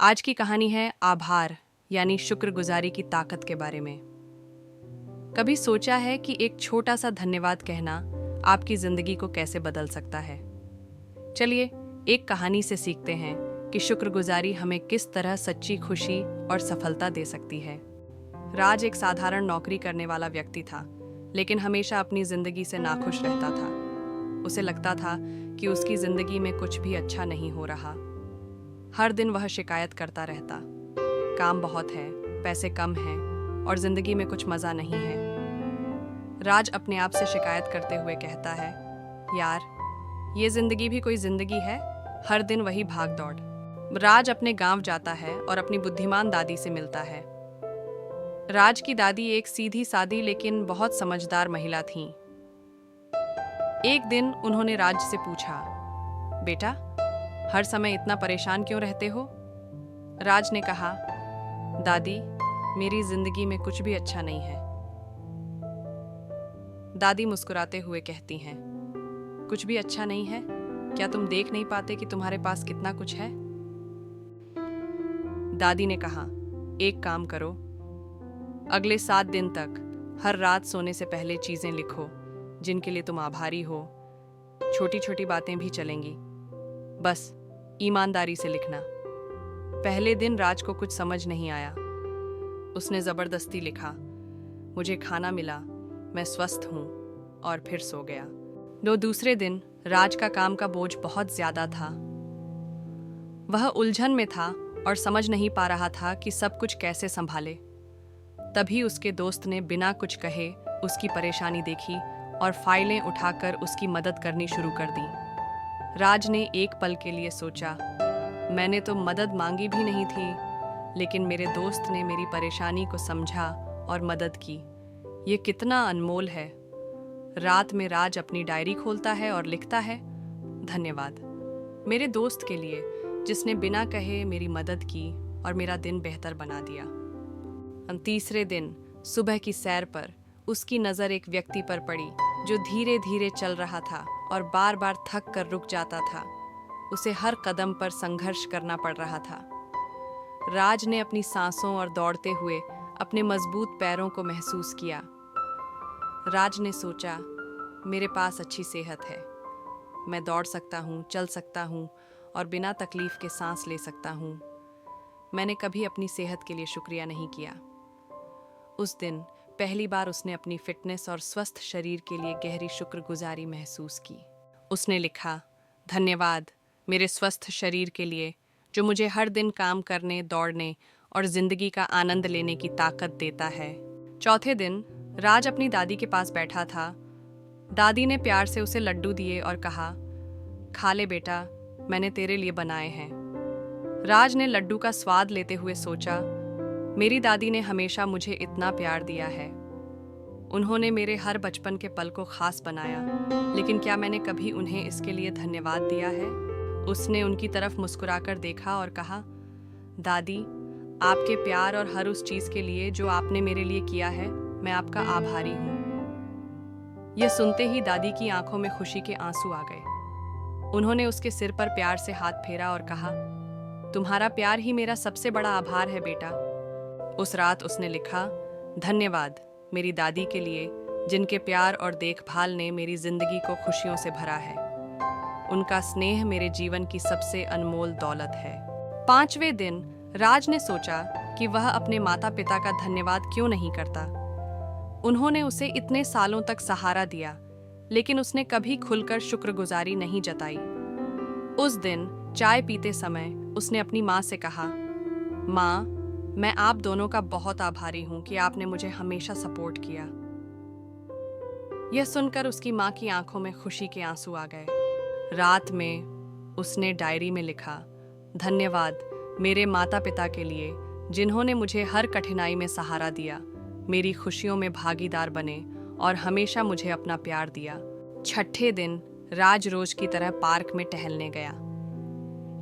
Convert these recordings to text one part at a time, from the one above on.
आज की कहानी है आभार यानी शुक्रगुजारी की ताकत के बारे में। कभी सोचा है कि एक छोटा सा धन्यवाद कहना आपकी जिंदगी को कैसे बदल सकता है? चलिए एक कहानी से सीखते हैं कि शुक्रगुजारी हमें किस तरह सच्ची खुशी और सफलता दे सकती है। राज एक साधारण नौकरी करने वाला व्यक्ति था, लेकिन हमेशा अपनी जिंदगी से नाखुश रहता था। उसे लगता था कि उसकी जिंदगी में कुछ भी अच्छा नहीं हो रहा। हर दिन वह शिकायत करता रहता, काम बहुत है, पैसे कम हैं और जिंदगी में कुछ मजा नहीं है। राज अपने आप से शिकायत करते हुए कहता है, यार ये जिंदगी भी कोई जिंदगी है, हर दिन वही भाग दौड़। राज अपने गांव जाता है और अपनी बुद्धिमान दादी से मिलता है। राज की दादी एक सीधी सादी लेकिन बहुत समझदार महिला थीं। एक दिन उन्होंने राज से पूछा, बेटा हर समय इतना परेशान क्यों रहते हो? राज ने कहा, दादी मेरी जिंदगी में कुछ भी अच्छा नहीं है। दादी मुस्कुराते हुए कहती हैं, कुछ भी अच्छा नहीं है? क्या तुम देख नहीं पाते कि तुम्हारे पास कितना कुछ है? दादी ने कहा, एक काम करो, अगले 7 दिन तक हर रात सोने से पहले चीजें लिखो जिनके लिए तुम आभारी हो। छोटी छोटी बातें भी चलेंगी, बस ईमानदारी से लिखना। पहले दिन राज को कुछ समझ नहीं आया। उसने जबरदस्ती लिखा, मुझे खाना मिला, मैं स्वस्थ हूं, और फिर सो गया। दूसरे दिन राज का काम का बोझ बहुत ज्यादा था। वह उलझन में था और समझ नहीं पा रहा था कि सब कुछ कैसे संभाले। तभी उसके दोस्त ने बिना कुछ कहे उसकी परेशानी देखी और फाइलें उठाकर उसकी मदद करनी शुरू कर दी। राज ने एक पल के लिए सोचा, मैंने तो मदद मांगी भी नहीं थी, लेकिन मेरे दोस्त ने मेरी परेशानी को समझा और मदद की। ये कितना अनमोल है। रात में राज अपनी डायरी खोलता है और लिखता है, धन्यवाद मेरे दोस्त के लिए जिसने बिना कहे मेरी मदद की और मेरा दिन बेहतर बना दिया। तीसरे दिन सुबह की सैर पर उसकी नज़र एक व्यक्ति पर पड़ी जो धीरे धीरे चल रहा था और बार बार थक कर रुक जाता था। उसे हर कदम पर संघर्ष करना पड़ रहा था। राज ने अपनी सांसों और दौड़ते हुए अपने मजबूत पैरों को महसूस किया। राज ने सोचा, मेरे पास अच्छी सेहत है, मैं दौड़ सकता हूँ, चल सकता हूँ और बिना तकलीफ के सांस ले सकता हूँ। मैंने कभी अपनी सेहत के लिए शुक्रिया नहीं किया। उस दिन पहली बार उसने अपनी फिटनेस और स्वस्थ शरीर के लिए गहरी शुक्रगुजारी महसूस की। उसने लिखा, धन्यवाद मेरे स्वस्थ शरीर के लिए जो मुझे हर दिन काम करने, दौड़ने और जिंदगी का आनंद लेने की ताकत देता है। चौथे दिन राज अपनी दादी के पास बैठा था। दादी ने प्यार से उसे लड्डू दिए और कहा, खा ले बेटा, मैंने तेरे लिए बनाए हैं। राज ने लड्डू का स्वाद लेते हुए सोचा, मेरी दादी ने हमेशा मुझे इतना प्यार दिया है। उन्होंने मेरे हर बचपन के पल को खास बनाया, लेकिन क्या मैंने कभी उन्हें इसके लिए धन्यवाद दिया है? उसने उनकी तरफ मुस्कुराकर देखा और कहा, दादी आपके प्यार और हर उस चीज के लिए जो आपने मेरे लिए किया है, मैं आपका आभारी हूँ। यह सुनते ही दादी की आंखों में खुशी के आंसू आ गए। उन्होंने उसके सिर पर प्यार से हाथ फेरा और कहा, तुम्हारा प्यार ही मेरा सबसे बड़ा आभार है बेटा। उस रात उसने लिखा, धन्यवाद मेरी दादी के लिए जिनके प्यार और देखभाल ने मेरी जिंदगी को खुशियों से भरा है। उनका स्नेह मेरे जीवन की सबसे अनमोल दौलत है। 5वें दिन राज ने सोचा कि वह अपने माता पिता का धन्यवाद क्यों नहीं करता। उन्होंने उसे इतने सालों तक सहारा दिया, लेकिन उसने कभी खुलकर शुक्रगुजारी नहीं जताई। उस दिन चाय पीते समय उसने अपनी माँ से कहा, माँ मैं आप दोनों का बहुत आभारी हूं कि आपने मुझे हमेशा सपोर्ट किया। यह सुनकर उसकी माँ की आंखों में खुशी के आंसू आ गए। रात में उसने डायरी में लिखा, धन्यवाद मेरे माता पिता के लिए जिन्होंने मुझे हर कठिनाई में सहारा दिया, मेरी खुशियों में भागीदार बने और हमेशा मुझे अपना प्यार दिया। 6ठे दिन राज रोज की तरह पार्क में टहलने गया।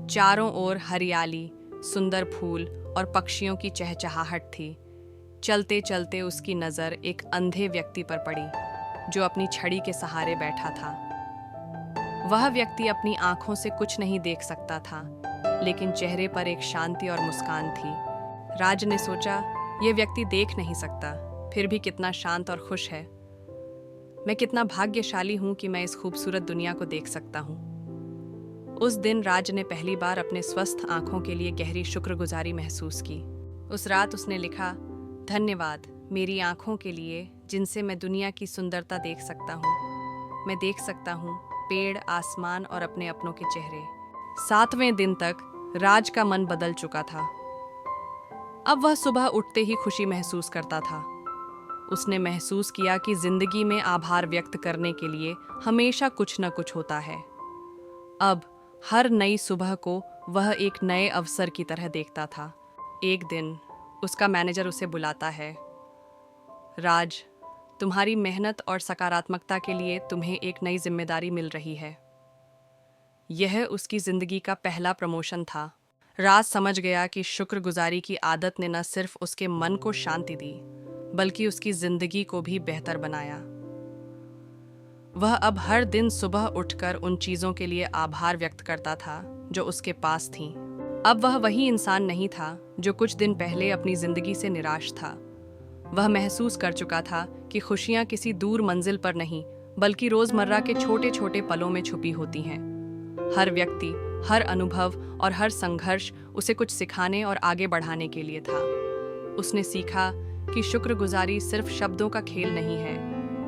चारों ओर हरियाली, सुंदर फूल और पक्षियों की चहचहाहट थी। चलते चलते उसकी नज़र एक अंधे व्यक्ति पर पड़ी जो अपनी छड़ी के सहारे बैठा था। वह व्यक्ति अपनी आंखों से कुछ नहीं देख सकता था, लेकिन चेहरे पर एक शांति और मुस्कान थी। राज ने सोचा, यह व्यक्ति देख नहीं सकता, फिर भी कितना शांत और खुश है। मैं कितना भाग्यशाली हूं कि मैं इस खूबसूरत दुनिया को देख सकता हूं। उस दिन राज ने पहली बार अपने स्वस्थ आंखों के लिए गहरी शुक्रगुजारी महसूस की। उस रात उसने लिखा, धन्यवाद मेरी आंखों के लिए जिनसे मैं दुनिया की सुंदरता देख सकता हूँ। मैं देख सकता हूँ पेड़, आसमान और अपने अपनों के चेहरे। 7वें दिन तक राज का मन बदल चुका था। अब वह सुबह उठते ही खुशी महसूस करता था। उसने महसूस किया कि जिंदगी में आभार व्यक्त करने के लिए हमेशा कुछ न कुछ होता है। अब हर नई सुबह को वह एक नए अवसर की तरह देखता था। एक दिन उसका मैनेजर उसे बुलाता है। राज, तुम्हारी मेहनत और सकारात्मकता के लिए तुम्हें एक नई जिम्मेदारी मिल रही है। यह उसकी जिंदगी का पहला प्रमोशन था। राज समझ गया कि शुक्रगुजारी की आदत ने न सिर्फ उसके मन को शांति दी, बल्कि उसकी जिंदगी को भी बेहतर बनाया। वह अब हर दिन सुबह उठकर उन चीजों के लिए आभार व्यक्त करता था जो उसके पास थीं। अब वह वही इंसान नहीं था जो कुछ दिन पहले अपनी जिंदगी से निराश था। वह महसूस कर चुका था कि खुशियां किसी दूर मंजिल पर नहीं, बल्कि रोजमर्रा के छोटे छोटे पलों में छुपी होती हैं। हर व्यक्ति, हर अनुभव और हर संघर्ष उसे कुछ सिखाने और आगे बढ़ाने के लिए था। उसने सीखा कि शुक्रगुजारी सिर्फ शब्दों का खेल नहीं है,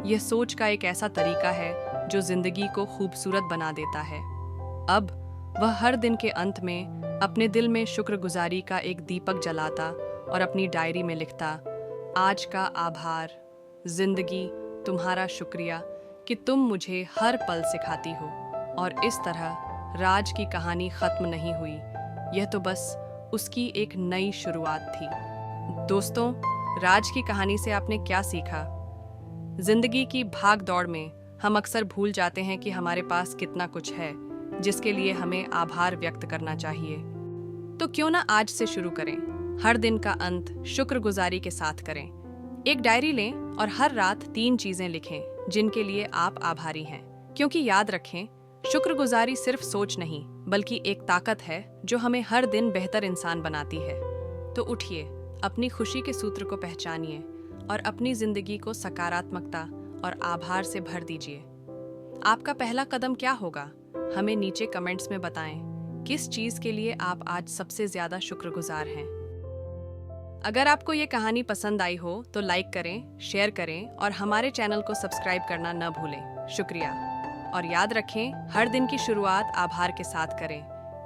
यह सोच का एक ऐसा तरीका है जो जिंदगी को खूबसूरत बना देता है। अब वह हर दिन के अंत में अपने दिल में शुक्रगुजारी का एक दीपक जलाता और अपनी डायरी में लिखता, आज का आभार जिंदगी, तुम्हारा शुक्रिया कि तुम मुझे हर पल सिखाती हो। और इस तरह राज की कहानी खत्म नहीं हुई, यह तो बस उसकी एक नई शुरुआत थी। दोस्तों, राज की कहानी से आपने क्या सीखा? जिंदगी की भाग दौड़ में हम अक्सर भूल जाते हैं कि हमारे पास कितना कुछ है जिसके लिए हमें आभार व्यक्त करना चाहिए। तो क्यों ना आज से शुरू करें, हर दिन का अंत शुक्रगुजारी के साथ करें। एक डायरी लें और हर रात 3 चीजें लिखें जिनके लिए आप आभारी हैं। क्योंकि याद रखें, शुक्रगुजारी सिर्फ सोच नहीं, बल्कि एक ताकत है जो हमें हर दिन बेहतर इंसान बनाती है। तो उठिए, अपनी खुशी के सूत्र को पहचानिए और अपनी जिंदगी को सकारात्मकता और आभार से भर दीजिए। आपका पहला कदम क्या होगा? हमें नीचे कमेंट्स में बताएं, किस चीज के लिए आप आज सबसे ज्यादा शुक्रगुजार हैं। अगर आपको ये कहानी पसंद आई हो तो लाइक करें, शेयर करें और हमारे चैनल को सब्सक्राइब करना न भूलें। शुक्रिया। और याद रखें, हर दिन की शुरुआत आभार के साथ करें,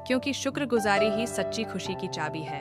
क्योंकि शुक्रगुजारी ही सच्ची खुशी की चाबी है।